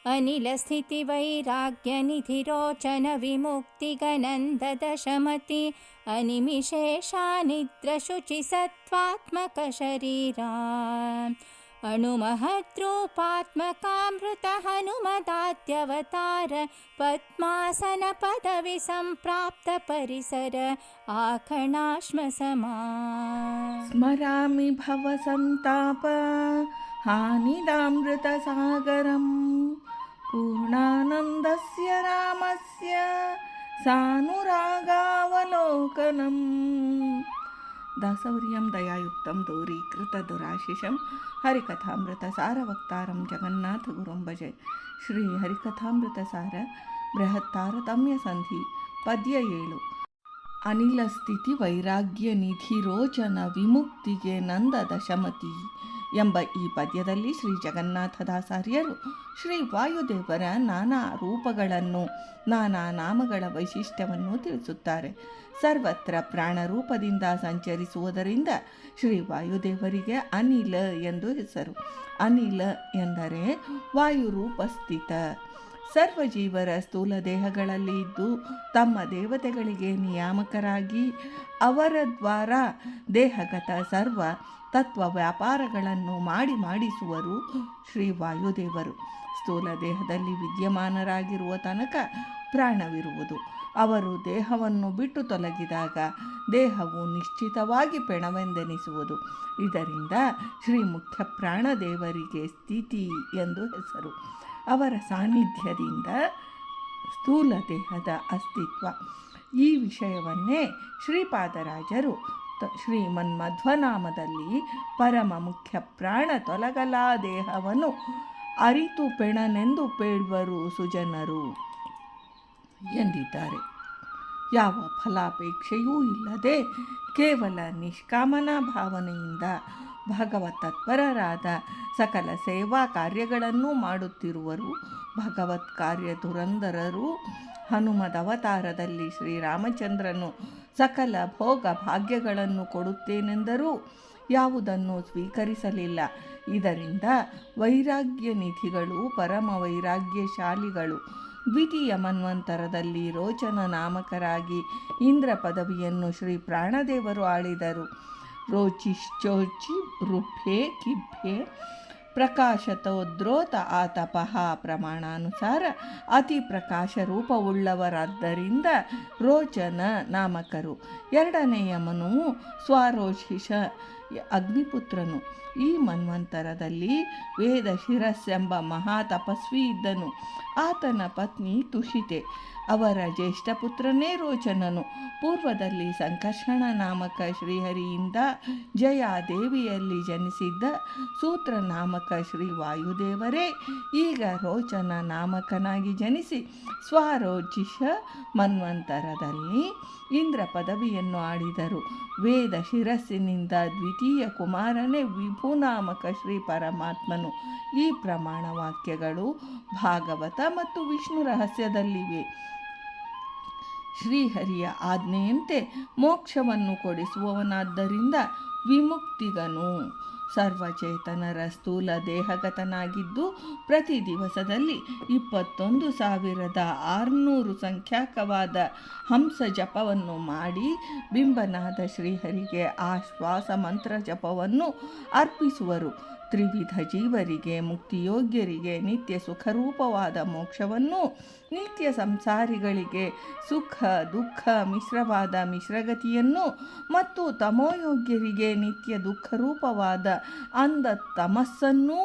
अनिलस्थितिवैराग्यनिधिरोचनविमुक्तिगनन्ददशमति अनिमिषेषानिद्रशुचिसत्त्वात्मकशरीरा अणुमहद्रूपात्मकामृतहनुमदाद्यवतार पद्मासनपदविसम्प्राप्तपरिसर आखणाश्मसमा स्मरामि भवसन्ताप हानिदामृतसागरं पूर्णानन्दस्य रामस्य सानुरागावलोकनम् ದಾಸೌರ್ಯಂ ದಯಾಯುಕ್ತಂ ದೂರೀಕೃತದುರಾಶಿಷಂ ಹರಿಕಥಾಮೃತಸಾರವಕ್ತಾರಂ ಜಗನ್ನಾಥಗುರುಂ ಭಜೆ. ಶ್ರೀ ಹರಿಕಥಾಮೃತಸಾರ ಬೃಹತ್ತಾರತಮ್ಯ ಸಂಧಿ ಪದ್ಯ 7. ಅನಿಲ ಸ್ಥಿತಿ ವೈರಾಗ್ಯ ನಿಧಿ ರೋಚನ ವಿಮುಕ್ತಿಗೆ ನಂದ ದಶಮತಿ ಎಂಬ ಈ ಪದ್ಯದಲ್ಲಿ ಶ್ರೀ ಜಗನ್ನಾಥದಾಸಾರ್ಯರು ಶ್ರೀ ವಾಯುದೇವರ ನಾನಾ ರೂಪಗಳನ್ನು, ನಾನಾ ನಾಮಗಳ ವೈಶಿಷ್ಟ್ಯವನ್ನು ತಿಳಿಸುತ್ತಾರೆ. ಸರ್ವತ್ರ ಪ್ರಾಣರೂಪದಿಂದ ಸಂಚರಿಸುವುದರಿಂದ ಶ್ರೀ ವಾಯುದೇವರಿಗೆ ಅನಿಲ ಎಂದು ಹೆಸರು. ಅನಿಲ ಎಂದರೆ ವಾಯುರೂಪಸ್ಥಿತ. ಸರ್ವಜೀವರ ಸ್ಥೂಲ ದೇಹಗಳಲ್ಲಿ ಇದ್ದು ತಮ್ಮ ದೇವತೆಗಳಿಗೆ ನಿಯಾಮಕರಾಗಿ ಅವರ ದ್ವಾರ ದೇಹಗತ ಸರ್ವ ತತ್ವ ವ್ಯಾಪಾರಗಳನ್ನು ಮಾಡಿಸುವರು ಶ್ರೀ ವಾಯುದೇವರು. ಸ್ಥೂಲ ದೇಹದಲ್ಲಿ ವಿದ್ಯಮಾನರಾಗಿರುವ ತನಕ ಪ್ರಾಣವಿರುವುದು. ಅವರು ದೇಹವನ್ನು ಬಿಟ್ಟು ತೊಲಗಿದಾಗ ದೇಹವು ನಿಶ್ಚಿತವಾಗಿ ಪೆಣವೆಂದೆನಿಸುವುದು. ಇದರಿಂದ ಶ್ರೀ ಮುಖ್ಯ ಪ್ರಾಣದೇವರಿಗೆ ಸ್ಥಿತಿ ಎಂದು ಹೆಸರು. ಅವರ ಸಾನ್ನಿಧ್ಯದಿಂದ ಸ್ಥೂಲ ದೇಹದ ಅಸ್ತಿತ್ವ. ಈ ವಿಷಯವನ್ನೇ ಶ್ರೀಪಾದರಾಜರು ಶ್ರೀಮನ್ಮಧ್ವನಾಮದಲ್ಲಿ ಪರಮ ಮುಖ್ಯ ಪ್ರಾಣ ತೊಲಗಲಾ ದೇಹವನ್ನು ಅರಿತು ಪೆಣನೆಂದು ಪೇಳುವರು ಸುಜನರು ಎಂದಿದ್ದಾರೆ. ಯಾವ ಫಲಾಪೇಕ್ಷೆಯೂ ಇಲ್ಲದೆ ಕೇವಲ ನಿಷ್ಕಾಮನಾ ಭಾವನೆಯಿಂದ ಭಗವತ್ ತತ್ಪರರಾದ ಸಕಲ ಸೇವಾ ಕಾರ್ಯಗಳನ್ನು ಮಾಡುತ್ತಿರುವರು ಭಗವತ್ ಕಾರ್ಯ ದುರಂಧರರು. ಹನುಮದವತಾರದಲ್ಲಿ ಶ್ರೀರಾಮಚಂದ್ರನು ಸಕಲ ಭೋಗ ಭಾಗ್ಯಗಳನ್ನು ಕೊಡುತ್ತೇನೆಂದರೂ ಯಾವುದನ್ನು ಸ್ವೀಕರಿಸಲಿಲ್ಲ. ಇದರಿಂದ ವೈರಾಗ್ಯ ನಿಧಿಗಳು ಪರಮ ವೈರಾಗ್ಯಶಾಲಿಗಳು ದ್ವಿತೀಯ ಮನ್ವಂತರದಲ್ಲಿ ರೋಚನ ನಾಮಕರಾಗಿ ಇಂದ್ರ ಪದವಿಯನ್ನು ಶ್ರೀ ಪ್ರಾಣದೇವರು ಆಳಿದರು. ರೋಚಿಶ್ಚೋಚಿ ರುಭ್ಯೆ ಕಿಭ್ಯೆ ಪ್ರಕಾಶತೋದ್ರೋತ ಆತಪಃ ಪ್ರಮಾಣಾನುಸಾರ ಅತಿ ಪ್ರಕಾಶ ರೂಪವುಳ್ಳವರಾದ್ದರಿಂದ ರೋಚನ ನಾಮಕರು. ಎರಡನೆಯ ಮನುವು ಸ್ವಾರೋಚಿಷ ಅಗ್ನಿಪುತ್ರನು. ಈ ಮನ್ವಂತರದಲ್ಲಿ ವೇದ ಶಿರಸ್ಸೆಂಬ ಮಹಾ ತಪಸ್ವಿ ಇದ್ದನು. ಆತನ ಪತ್ನಿ ತುಷಿತೆ. ಅವರ ಜ್ಯೇಷ್ಠ ಪುತ್ರನೇ ರೋಚನನು. ಪೂರ್ವದಲ್ಲಿ ಸಂಕರ್ಷಣ ನಾಮಕ ಶ್ರೀಹರಿಯಿಂದ ಜಯಾದೇವಿಯಲ್ಲಿ ಜನಿಸಿದ್ದ ಸೂತ್ರ ನಾಮಕ ಶ್ರೀ ವಾಯುದೇವರೇ ಈಗ ರೋಚನ ನಾಮಕನಾಗಿ ಜನಿಸಿ ಸ್ವಾರೋಚಿಷ ಮನ್ವಂತರದಲ್ಲಿ ಇಂದ್ರ ಪದವಿಯನ್ನು ಆಡಿದರು. ವೇದ ಶಿರಸ್ಸಿನಿಂದ ದ್ವಿತೀಯ ಕುಮಾರನೇ ವಿಭುನಾಮಕ ಶ್ರೀ ಪರಮಾತ್ಮನು. ಈ ಪ್ರಮಾಣ ವಾಕ್ಯಗಳು ಭಾಗವತ ಮತ್ತು ವಿಷ್ಣು ರಹಸ್ಯದಲ್ಲಿವೆ. ಶ್ರೀಹರಿಯ ಆಜ್ಞೆಯಂತೆ ಮೋಕ್ಷವನ್ನು ಕೊಡಿಸುವವನಾದ್ದರಿಂದ ವಿಮುಕ್ತಿಗನು. ಸರ್ವಚೇತನರ ಸ್ಥೂಲ ದೇಹಗತನಾಗಿದ್ದು ಪ್ರತಿ ದಿವಸದಲ್ಲಿ 21,600 ಸಂಖ್ಯಾಕವಾದ ಹಂಸ ಜಪವನ್ನು ಮಾಡಿ ಬಿಂಬನಾದ ಶ್ರೀಹರಿಗೆ ಆಶ್ವಾಸ ಮಂತ್ರ ಜಪವನ್ನು ಅರ್ಪಿಸುವರು. ತ್ರಿವಿಧ ಜೀವರಿಗೆ ಮುಕ್ತಿಯೋಗ್ಯರಿಗೆ ನಿತ್ಯ ಸುಖರೂಪವಾದ ಮೋಕ್ಷವನ್ನು, ನಿತ್ಯ ಸಂಸಾರಿಗಳಿಗೆ ಸುಖ ದುಃಖ ಮಿಶ್ರವಾದ ಮಿಶ್ರಗತಿಯನ್ನು ಮತ್ತು ತಮೋಯೋಗ್ಯರಿಗೆ ನಿತ್ಯ ದುಃಖರೂಪವಾದ ಅಂಧ ತಮಸ್ಸನ್ನೂ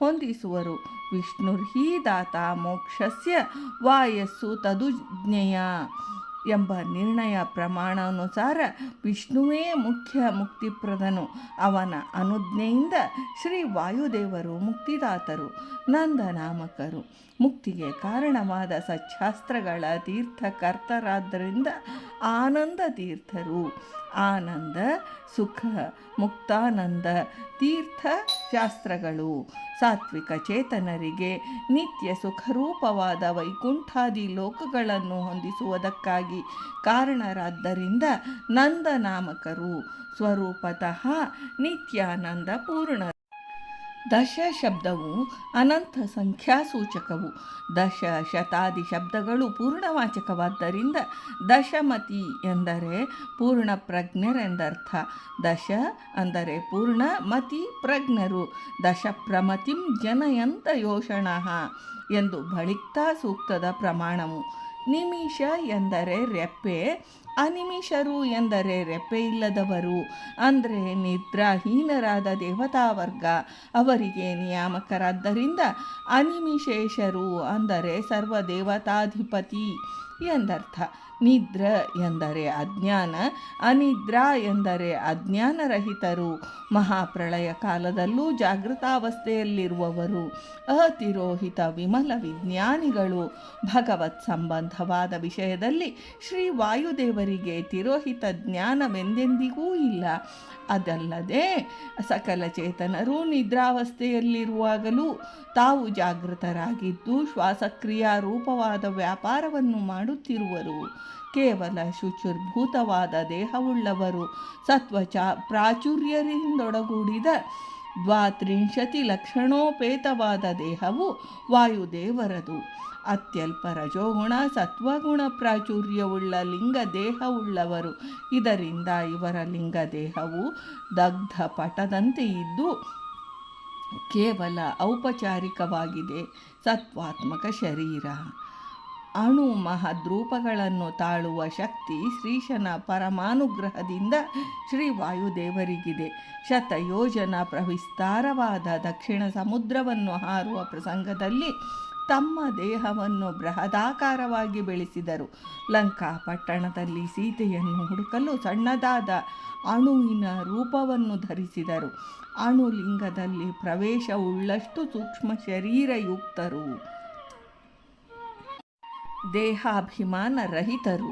ಹೊಂದಿಸುವರು. ವಿಷ್ಣುರ್ಹಿ ದಾತ ಮೋಕ್ಷಸ್ಯ ವಾಯಸ್ಸು ತದುಜ್ಞೆಯ ಎಂಬ ನಿರ್ಣಯ ಪ್ರಮಾಣಾನುಸಾರ ವಿಷ್ಣುವೇ ಮುಖ್ಯ ಮುಕ್ತಿಪ್ರದನು. ಅವನ ಅನುಜ್ಞೆಯಿಂದ ಶ್ರೀ ವಾಯುದೇವರು ಮುಕ್ತಿದಾತರು, ನಂದನಾಮಕರು. ಮುಕ್ತಿಗೆ ಕಾರಣವಾದ ಸಚ್ಛಾಸ್ತ್ರಗಳ ತೀರ್ಥಕರ್ತರಾದ್ದರಿಂದ ಆನಂದ ತೀರ್ಥರು. ಆನಂದ ಸುಖ ಮುಕ್ತಾನಂದ ತೀರ್ಥ ಶಾಸ್ತ್ರಗಳು ಸಾತ್ವಿಕ ಚೇತನರಿಗೆ ನಿತ್ಯ ಸುಖರೂಪವಾದ ವೈಕುಂಠಾದಿ ಲೋಕಗಳನ್ನು ಹೊಂದಿಸುವುದಕ್ಕಾಗಿ ಕಾರಣರಾದ್ದರಿಂದ ನಂದನಾಮಕರು. ಸ್ವರೂಪತಃ ನಿತ್ಯಾನಂದ ಪೂರ್ಣ. ದಶ ಶಬ್ದವು ಅನಂತ ಸಂಖ್ಯಾಸೂಚಕವು. ದಶ ಶತಾದಿ ಶಬ್ದಗಳು ಪೂರ್ಣವಾಚಕವಾದ್ದರಿಂದ ದಶಮತಿ ಎಂದರೆ ಪೂರ್ಣ ಪ್ರಜ್ಞರೆಂದರ್ಥ. ದಶ ಅಂದರೆ ಪೂರ್ಣ, ಮತಿ ಪ್ರಜ್ಞರು. ದಶ ಪ್ರಮತಿಂ ಜನಯಂತ ಯೋಷಣಃ ಎಂದು ಬಳಿಕ್ತಾ ಸೂಕ್ತದ ಪ್ರಮಾಣವು. ನಿಮಿಷ ಎಂದರೆ ರೆಪ್ಪೆ, ಅನಿಮಿಷರು ಎಂದರೆ ರೆಪ್ಪೆ ಇಲ್ಲದವರು, ಅಂದರೆ ನಿದ್ರಾಹೀನರಾದ ದೇವತಾ ವರ್ಗ. ಅವರಿಗೆ ನಿಯಾಮಕರಾದ್ದರಿಂದ ಅನಿಮಿಷೇಷರು ಅಂದರೆ ಸರ್ವದೇವತಾಧಿಪತಿ ಎಂದರ್ಥ. ನಿದ್ರ ಎಂದರೆ ಅಜ್ಞಾನ, ಅನಿದ್ರಾ ಎಂದರೆ ಅಜ್ಞಾನರಹಿತರು. ಮಹಾಪ್ರಳಯ ಕಾಲದಲ್ಲೂ ಜಾಗೃತಾವಸ್ಥೆಯಲ್ಲಿರುವವರು, ಅತಿರೋಹಿತ ವಿಮಲ ವಿಜ್ಞಾನಿಗಳು. ಭಗವತ್ ಸಂಬಂಧವಾದ ವಿಷಯದಲ್ಲಿ ಶ್ರೀ ವಾಯುದೇವರಿಗೆ ತಿರೋಹಿತ ಜ್ಞಾನವೆಂದೆಂದಿಗೂ ಇಲ್ಲ. ಅದಲ್ಲದೆ ಸಕಲ ಚೇತನರು ನಿದ್ರಾವಸ್ಥೆಯಲ್ಲಿರುವಾಗಲೂ ತಾವು ಜಾಗೃತರಾಗಿದ್ದು ಶ್ವಾಸಕ್ರಿಯಾ ರೂಪವಾದ ವ್ಯಾಪಾರವನ್ನು ಮಾಡುತ್ತಿರುವರು. ಕೇವಲ ಶುಚಿರ್ಭೂತವಾದ ದೇಹವುಳ್ಳವರು. ಸತ್ವಚ ಪ್ರಾಚುರ್ಯರಿಂದೊಡಗೂಡಿದ 32 ಲಕ್ಷಣೋಪೇತವಾದ ದೇಹವು ವಾಯುದೇವರದು. ಅತ್ಯಲ್ಪ ರಜೋಗುಣ ಸತ್ವಗುಣ ಪ್ರಾಚುರ್ಯವುಳ್ಳ ಲಿಂಗ ದೇಹವುಳ್ಳವರು. ಇದರಿಂದ ಇವರ ಲಿಂಗ ದೇಹವು ದಗ್ಧ ಪಟದಂತೆ ಇದ್ದು ಕೇವಲ ಔಪಚಾರಿಕವಾಗಿದೆ. ಸತ್ವಾತ್ಮಕ ಶರೀರ. ಅಣು ಮಹದ್ರೂಪಗಳನ್ನು ತಾಳುವ ಶಕ್ತಿ ಶ್ರೀಶನ ಪರಮಾನುಗ್ರಹದಿಂದ ಶ್ರೀ ವಾಯುದೇವರಿಗಿದೆ. ಶತಯೋಜನ ಪ್ರವಿಸ್ತಾರವಾದ ದಕ್ಷಿಣ ಸಮುದ್ರವನ್ನು ಹಾರುವ ಪ್ರಸಂಗದಲ್ಲಿ ತಮ್ಮ ದೇಹವನ್ನು ಬೃಹದಾಕಾರವಾಗಿ ಬೆಳೆಸಿದರು. ಲಂಕಾ ಪಟ್ಟಣದಲ್ಲಿ ಸೀತೆಯನ್ನು ಹುಡುಕಲು ಸಣ್ಣದಾದ ಅಣುವಿನ ರೂಪವನ್ನು ಧರಿಸಿದರು. ಅಣುಲಿಂಗದಲ್ಲಿ ಪ್ರವೇಶವುಳ್ಳಷ್ಟು ಸೂಕ್ಷ್ಮ ಶರೀರಯುಕ್ತರು. ದೇಹಾಭಿಮಾನ ರಹಿತರು.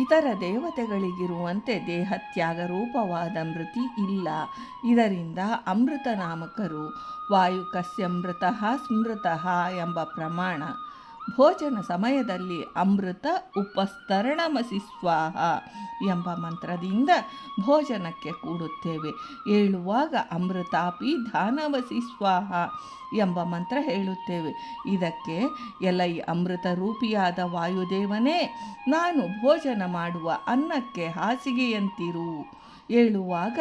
ಇತರ ದೇವತೆಗಳಿಗಿರುವಂತೆ ದೇಹತ್ಯಾಗ ರೂಪವಾದ ಮೃತಿ ಇಲ್ಲ. ಇದರಿಂದ ಅಮೃತ ನಾಮಕರು. ವಾಯುಕಸ್ಯಮೃತಃ ಸ್ಮೃತಃ ಎಂಬ ಪ್ರಮಾಣ. ಭೋಜನ ಸಮಯದಲ್ಲಿ ಅಮೃತ ಉಪಸ್ತರಣಮಸಿ ಸ್ವಾಹ ಎಂಬ ಮಂತ್ರದಿಂದ ಭೋಜನಕ್ಕೆ ಕೂಡುತ್ತೇವೆ. ಏಳುವಾಗ ಅಮೃತಾಪಿ ಧಾನವಸಿ ಸ್ವಾಹ ಎಂಬ ಮಂತ್ರ ಹೇಳುತ್ತೇವೆ. ಇದಕ್ಕೆ ಎಲೈ ಅಮೃತ ರೂಪಿಯಾದ ವಾಯುದೇವನೇ, ನಾನು ಭೋಜನ ಮಾಡುವ ಅನ್ನಕ್ಕೆ ಹಾಸಿಗೆಯಂತಿರು. ಏಳುವಾಗ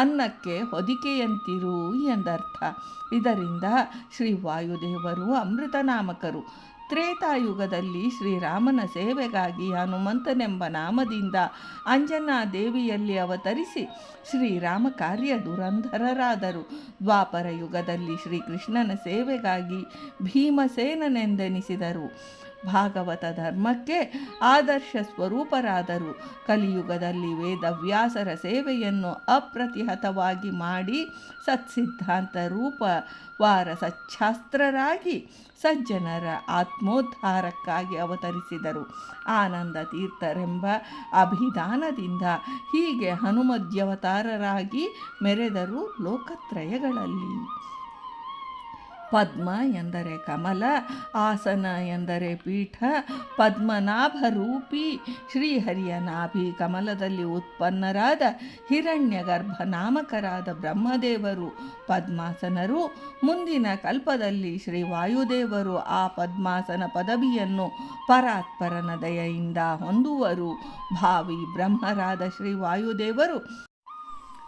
ಅನ್ನಕ್ಕೆ ಹೊದಿಕೆಯಂತಿರು ಎಂದರ್ಥ. ಇದರಿಂದ ಶ್ರೀ ವಾಯುದೇವರು ಅಮೃತನಾಮಕರು. ತ್ರೇತಾಯುಗದಲ್ಲಿ ಶ್ರೀರಾಮನ ಸೇವೆಗಾಗಿ ಹನುಮಂತನೆಂಬ ನಾಮದಿಂದ ಅಂಜನಾ ದೇವಿಯಲ್ಲಿ ಅವತರಿಸಿ ಶ್ರೀರಾಮ ಕಾರ್ಯ ದುರಂಧರರಾದರು. ದ್ವಾಪರ ಯುಗದಲ್ಲಿ ಶ್ರೀಕೃಷ್ಣನ ಸೇವೆಗಾಗಿ ಭೀಮಸೇನನೆಂದೆನಿಸಿದರು. ಭಾಗವತ ಧರ್ಮಕ್ಕೆ ಆದರ್ಶ ಸ್ವರೂಪರಾದರು. ಕಲಿಯುಗದಲ್ಲಿ ವೇದವ್ಯಾಸರ ಸೇವೆಯನ್ನು ಅಪ್ರತಿಹತವಾಗಿ ಮಾಡಿ ಸತ್ಸಿದ್ಧಾಂತ ರೂಪವಾರ ಸಚ್ಛಾಸ್ತ್ರರಾಗಿ ಸಜ್ಜನರ ಆತ್ಮೋದ್ಧಾರಕ್ಕಾಗಿ ಅವತರಿಸಿದರು. ಆನಂದ ತೀರ್ಥರೆಂಬ ಅಭಿಧಾನದಿಂದ ಹೀಗೆ ಹನುಮದ್ಯವತಾರರಾಗಿ ಮೆರೆದರು ಲೋಕತ್ರಯಗಳಲ್ಲಿ. ಪದ್ಮ ಎಂದರೆ ಕಮಲ, ಆಸನ ಎಂದರೆ ಪೀಠ. ಪದ್ಮನಾಭರೂಪಿ ಶ್ರೀಹರಿಯ ನಾಭಿ ಕಮಲದಲ್ಲಿ ಉತ್ಪನ್ನರಾದ ಹಿರಣ್ಯಗರ್ಭ ನಾಮಕರಾದ ಬ್ರಹ್ಮದೇವರು ಪದ್ಮಾಸನರು. ಮುಂದಿನ ಕಲ್ಪದಲ್ಲಿ ಶ್ರೀ ವಾಯುದೇವರು ಆ ಪದ್ಮಾಸನ ಪದವಿಯನ್ನು ಪರಾತ್ಪರನ ದಯೆಯಿಂದ ಹೊಂದುವರು. ಭಾವಿ ಬ್ರಹ್ಮರಾದ ಶ್ರೀ ವಾಯುದೇವರು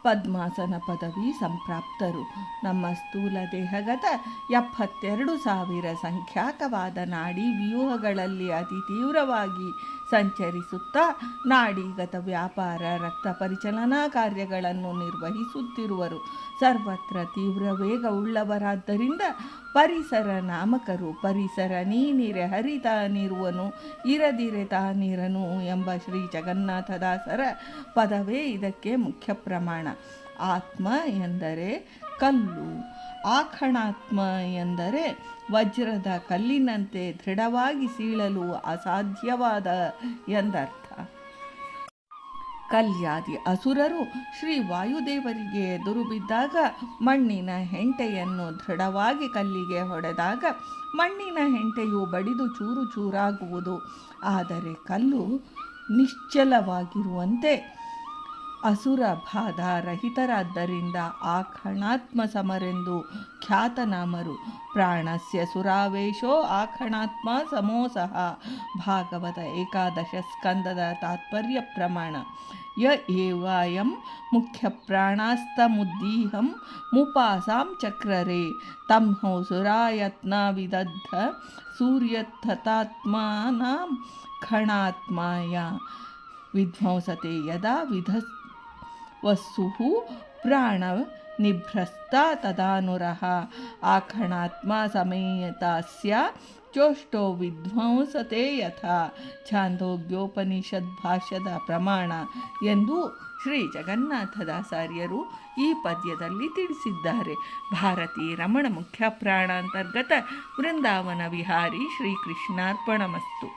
ಪದ್ಮಾಸನ ಪದವಿ ಸಂಪ್ರಾಪ್ತರು. ನಮ್ಮ ಸ್ಥೂಲ ದೇಹಗತ 72,000 ಸಂಖ್ಯಾಕವಾದ ನಾಡಿ ವ್ಯೂಹಗಳಲ್ಲಿ ಅತಿ ತೀವ್ರವಾಗಿ ಸಂಚರಿಸುತ್ತಾ ನಾಡಿಗತ ವ್ಯಾಪಾರ ರಕ್ತ ಪರಿಚಲನಾ ಕಾರ್ಯಗಳನ್ನು ನಿರ್ವಹಿಸುತ್ತಿರುವರು. ಸರ್ವತ್ರ ತೀವ್ರ ವೇಗವುಳ್ಳವರಾದ್ದರಿಂದ ಪರಿಸರ ನಾಮಕರು. ಪರಿಸರ ನೀನಿರೆ ಹರಿತಾನಿರುವನು, ಇರದಿರೆ ತಾನಿರನು ಎಂಬ ಶ್ರೀ ಜಗನ್ನಾಥದಾಸರ ಪದವೇ ಇದಕ್ಕೆ ಮುಖ್ಯ ಪ್ರಮಾಣ. ಆತ್ಮ ಎಂದರೆ ಕಲ್ಲು, ಆಖಣಾತ್ಮ ಎಂದರೆ ವಜ್ರದ ಕಲ್ಲಿನಂತೆ ದೃಢವಾಗಿ ಸೀಳಲು ಅಸಾಧ್ಯವಾದ ಎಂದರ್ಥ. ಕಲ್ಯಾದಿ ಅಸುರರು ಶ್ರೀ ವಾಯುದೇವರಿಗೆ ಎದುರು ಬಿದ್ದಾಗ ಮಣ್ಣಿನ ಹೆಂಟೆಯನ್ನು ದೃಢವಾಗಿ ಕಲ್ಲಿಗೆ ಹೊಡೆದಾಗ ಮಣ್ಣಿನ ಹೆಂಟೆಯು ಬಡಿದು ಚೂರು ಚೂರಾಗುವುದು. ಆದರೆ ಕಲ್ಲು ನಿಶ್ಚಲವಾಗಿರುವಂತೆ ಅಸುರ ಬಾಧ ರಹಿತರಾದ್ದರಿಂದ ಆಖಣಾತ್ಮ ಸಮರೆಂದು ಖ್ಯಾತನಾಮರು. ಪ್ರಾಣಸ್ಯ ಸುರಾವೇಶೋ ಆಖಣಾತ್ಮ ಸಮೋಸಹ. ಭಾಗವತ ಏಕಾದಶ ಸ್ಕಂದದ ತಾತ್ಪರ್ಯ ಪ್ರಮಾಣ. ಯ ಏವಾಯಂ ಮುಖ್ಯ ಪ್ರಾಣಾಸ್ತಮುದ್ದೀಹಂ ಮುಪಾಸಾಂ ಚಕ್ರರೆ ತಮ್ಹೋ ಸುರಾಯತ್ನ ವಿದಗ್ಧ ಸೂರ್ಯತಥಾತ್ಮಾನಾಂ ಖಣಾತ್ಮಾಯ ವಿಧ್ವಂಸತೆ ಯದಾ ವಿಧವಸ್ಸುಃ ಪ್ರಾಣ ನಿಭ್ರಸ್ತಾ ತದಾನುರಹ ಆಖಣಾತ್ಮ ಸಮೇತಸ್ಯ ಚೋಷ್ಟೋ ವಿಧ್ವಂಸತೆ ಯಥಾ. ಛಾಂದೋಗ್ಯೋಪನಿಷದ್ ಭಾಷ್ಯದ ಪ್ರಮಾಣ ಎಂದು ಶ್ರೀ ಜಗನ್ನಾಥದಾಚಾರ್ಯರು ಈ ಪದ್ಯದಲ್ಲಿ ತಿಳಿಸಿದ್ದಾರೆ. ಭಾರತೀ ರಮಣ ಮುಖ್ಯ ಪ್ರಾಣಾಂತರ್ಗತ ವೃಂದಾವನ ವಿಹಾರಿ ಶ್ರೀಕೃಷ್ಣಾರ್ಪಣಮಸ್ತು.